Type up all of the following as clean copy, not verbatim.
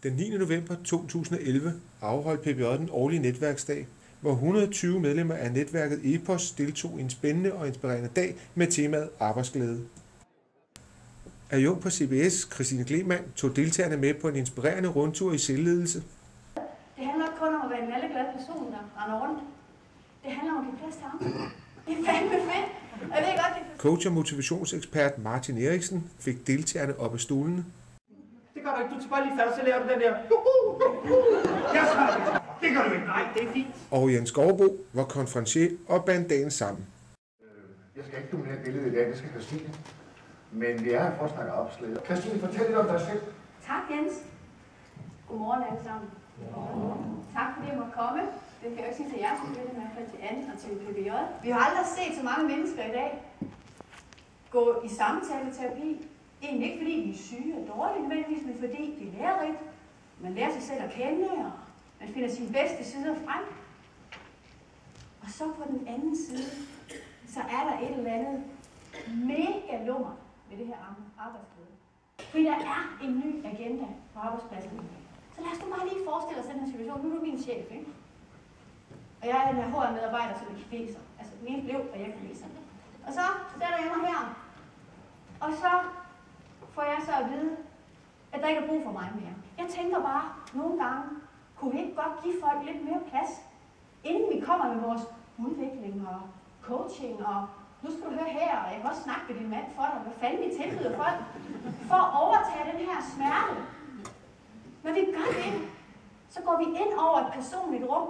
Den 9. november 2011 afholdt PBJ den årlige netværksdag, hvor 120 medlemmer af netværket EPOS deltog i en spændende og inspirerende dag med temaet arbejdsglæde. Adjunkt på CBS, Christine Kleemann, tog deltagerne med på en inspirerende rundtur i selvledelse. Det handler ikke kun om at være en alle glad person, der render rundt. Det handler om at give plads til ham. Det er fandme fedt. Jeg ved godt, det Coach og motivationsekspert Martin Eriksen fik deltagerne op af stolene. Det gør du ikke. Du tager bare lige fast, så lærer du den der. Jeg svarer det. Det gør du ikke. Nej, det er fint. Og Jens Skovbo var konferencier og bandt dagen sammen. Jeg skal ikke dominere billedet i dag, det skal Christine. Men vi er her for at snakke arbejdsglæde. Christine, fortæl lidt om dig selv. Tak, Jens. Godmorgen alle sammen. Tak fordi jeg måtte komme. Det kan jeg jo ikke sige til jer, selvfølgelig, i hvert fald til Anne og til PBJ. Vi har aldrig set så mange mennesker i dag gå i samtaleterapi. Egentlig ikke fordi de er syge og dårlige nødvendigvis, men fordi de er lærerigt. Man lærer sig selv at kende, og man finder sine bedste sider frem. Og så på den anden side, så er der et eller andet mega lummer ved det her arbejdsglæde. Fordi der er en ny agenda på arbejdspladsen. Så lad os nu bare lige forestille os den her situation. Nu er du min chef, ikke? Og jeg er den her HR-medarbejder, som er kineser. Altså den ene blev, og jeg er kineser. Og så sætter jeg mig her. Og så får jeg så at vide, at der ikke er brug for mig mere. Jeg tænker bare, nogle gange, kunne vi ikke godt give folk lidt mere plads, inden vi kommer med vores udvikling og coaching, og nu skal du høre her, og jeg kan også snakke med din mand for dig, hvad fanden vi tilbyder folk, for at overtage den her smerte. Når vi gør det, så går vi ind over et personligt rum,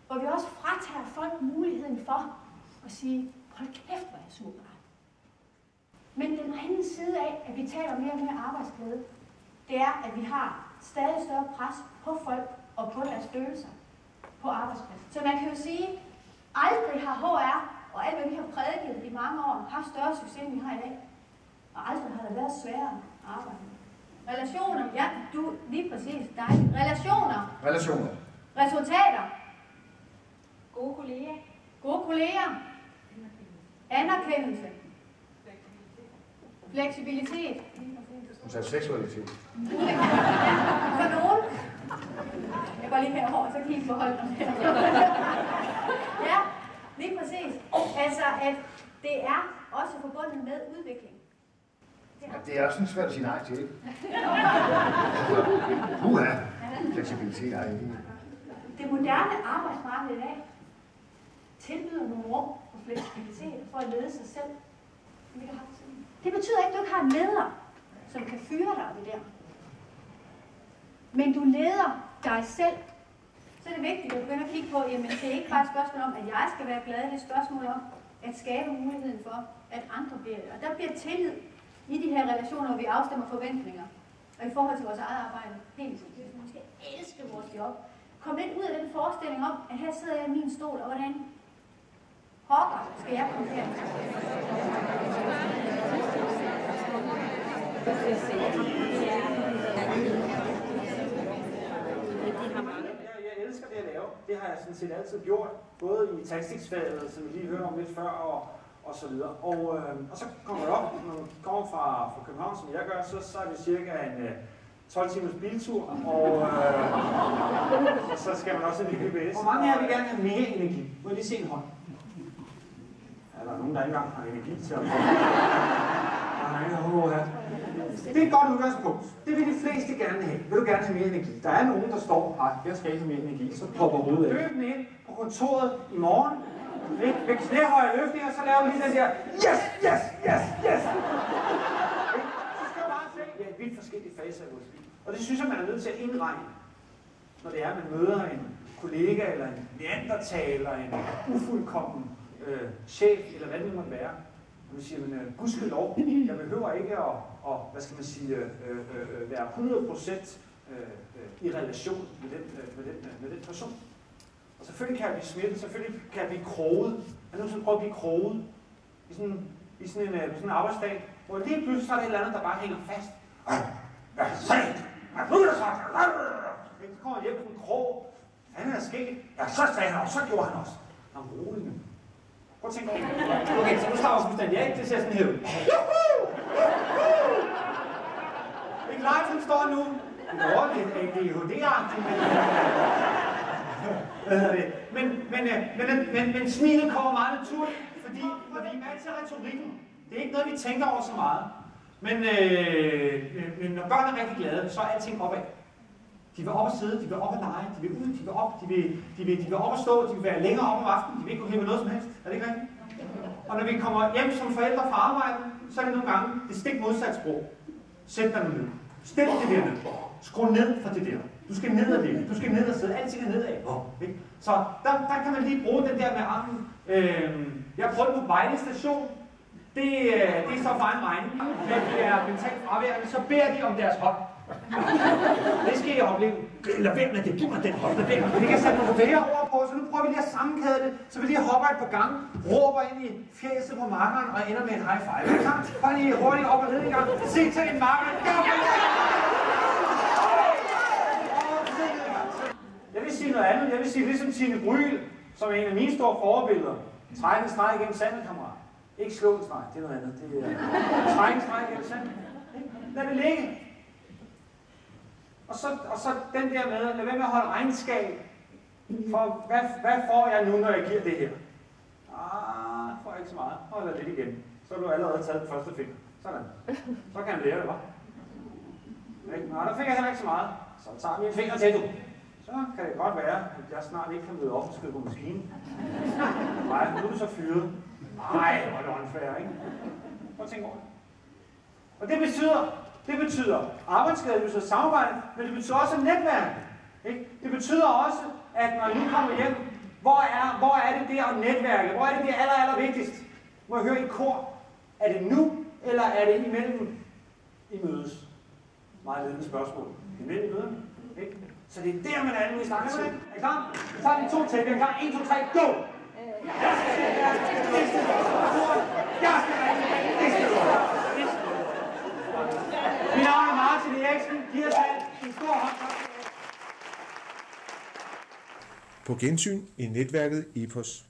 hvor vi også fratager folk muligheden for at sige, hold kæft, hvor er jeg sur på dig. Men den anden side af, at vi taler mere og mere arbejdsglæde, det er, at vi har stadig større pres på folk og på deres følelser på arbejdspladsen. Så man kan jo sige, aldrig har HR og alt, hvad vi har prædiket i mange år, haft større succes, end vi har i dag. Og aldrig har det været sværere at arbejde. Relationer, ja, du lige præcis, dejligt. Relationer. Relationer. Resultater. Gode kolleger. Gode kolleger. Anerkendelse. Fleksibilitet. Hun sagde seksualitet. For nogen. Jeg går lige herover, så kan I forholde dig. Ja, lige præcis. Altså, at det er også forbundet med udvikling. Ja, det er også sådan svært at sige nej til, ikke? Fleksibilitet er ikke. Det moderne arbejdsmarked i dag tilbyder nogle rum for fleksibilitet for at lede sig selv. Det betyder ikke, at du ikke har en leder, som kan fyre dig ved det der. Men du leder dig selv. Så er det vigtigt at begynde at kigge på, jamen det er ikke bare et spørgsmål om, at jeg skal være glad. Det er et spørgsmål om at skabe muligheden for, at andre bliver det. Og der bliver tillid i de her relationer, hvor vi afstemmer forventninger. Og i forhold til vores eget arbejde, helt sikkert. Vi skal elske vores job. Kom lidt ud af den forestilling om, at her sidder jeg i min stol, og hvordan hokker skal jeg komme her? Jeg elsker det at lave. Det har jeg sådan set altid gjort. Både i takstiksfaget, som vi lige hørte om lidt før, og så videre. Og så kommer det op, når man kommer fra København, som jeg gør, så er det cirka en 12 timers biltur, og så skal man også have en GPS. Hvor mange af jer vil gerne have mere energi? Må jeg lige se en hånd? Er der nogen, der ikke engang har energi til at få? Det er et godt udgangspunkt. Det vil de fleste gerne have. Vil du gerne have mere energi? Der er nogen, der står, jeg skal ikke have mere energi, så popper hovedet af. Løb den ind på kontoret i morgen. Ved knæhøje løftninger, så laver vi lige den der yes, yes, yes, yes. Så skal du bare se, ja, vidt forskellige faser i vores liv. Og det synes jeg, man er nødt til at indregne, når det er, at man møder en kollega, eller en neandertaler, en ufuldkommen chef, eller hvad det måtte være. Og man siger, men gudskelov, jeg behøver ikke at hvad skal man sige, være 100% i relation med den person. Og selvfølgelig kan jeg blive smittet, selvfølgelig kan jeg blive kroget. Jeg er nødt til at prøve at blive kroget i sådan en arbejdsdag, hvor lige pludselig så er der et eller andet, der bare hænger fast. Hvad sagde du? Hvad blev der sagt? Så kommer jeg hjem på en krog. Han er sket. Ja, så sagde han også, så gjorde han også. Han er rolig nu. Prøv at tænke over det. Okay, så nu starter vi fuldstændig. Ja, det ser sådan her ud. Ikke live, som står nu. lidt ADHD-agtigt, men smilet kommer meget naturligt, fordi når vi er til retorikken, det er ikke noget, vi tænker over så meget. Men når børn er rigtig glade, så er alting opad. De vil op og sidde, de vil op og lege, de vil ud, de vil op, de vil op og stå, de vil være længere op om aftenen, de vil ikke gå hen med noget som helst. Er det ikke rigtigt? Og når vi kommer hjem som forældre fra arbejde, så er det nogle gange det stik modsat sprog. Sæt dig ned. Stil det der ned. Skru ned for det der. Du skal ned og ligge. Du skal ned og sidde. Alting er nedad. Ikke? Så der kan man lige bruge den der med armen. Jeg har prøvet på Vejle station. Det er så for egen regning. Men de er mentalt fraværende, så beder de om deres hånd. Det skal jeg opleve. Lad være med det. Giv mig den hånd. Vi kan sætte nogle flere ord på, så nu prøver vi lige at sammenkæde det. Så vi lige hopper et par gange, råber ind i fjeset på markeren og ender med en high five. Bare lige hurtigt op og ned en gang. Se til en marker. Jeg vil sige noget andet. Jeg vil sige ligesom Tine Bryl, som er en af mine store forbilleder. Træk en streg igennem sandet, kammerat. Ikke slå en streg, det er noget andet. Det er træk en streg igennem sandet. Lad det ligge. Og så den der med, lad være med at holde regnskab. For hvad får jeg nu, når jeg giver det her? Får jeg ikke så meget. Hold lidt igen. Så har du allerede taget den første finger. Sådan. Så kan han lære det, hva'? Der fik jeg heller ikke så meget. Så tager vi en finger til, du. Så kan det godt være, at jeg snart ikke kan møde op og skrive på maskinen. Nej, nu er du så fyret. Nej, hvor er det unfair, ikke? Prøv at tænke over det. Og det betyder arbejdsglæde, det betyder samarbejde, men det betyder også netværk. Ikke? Det betyder også, at når I nu kommer hjem, hvor er det der netværket? Hvor er det det aller vigtigst? Må jeg høre i kor? Er det nu, eller er det imellem I mødes? Meget ledende spørgsmål. Imellem I møderne? Ikke? Så det er der, man er nu i snakker til. Er I klar? Så tager vi 2 til. Vi er klar. 1, 2, 3, go! Jeg skal Mit navn er Martin Eriksen. Giv os en stor hånd. På gensyn i netværket EPOS.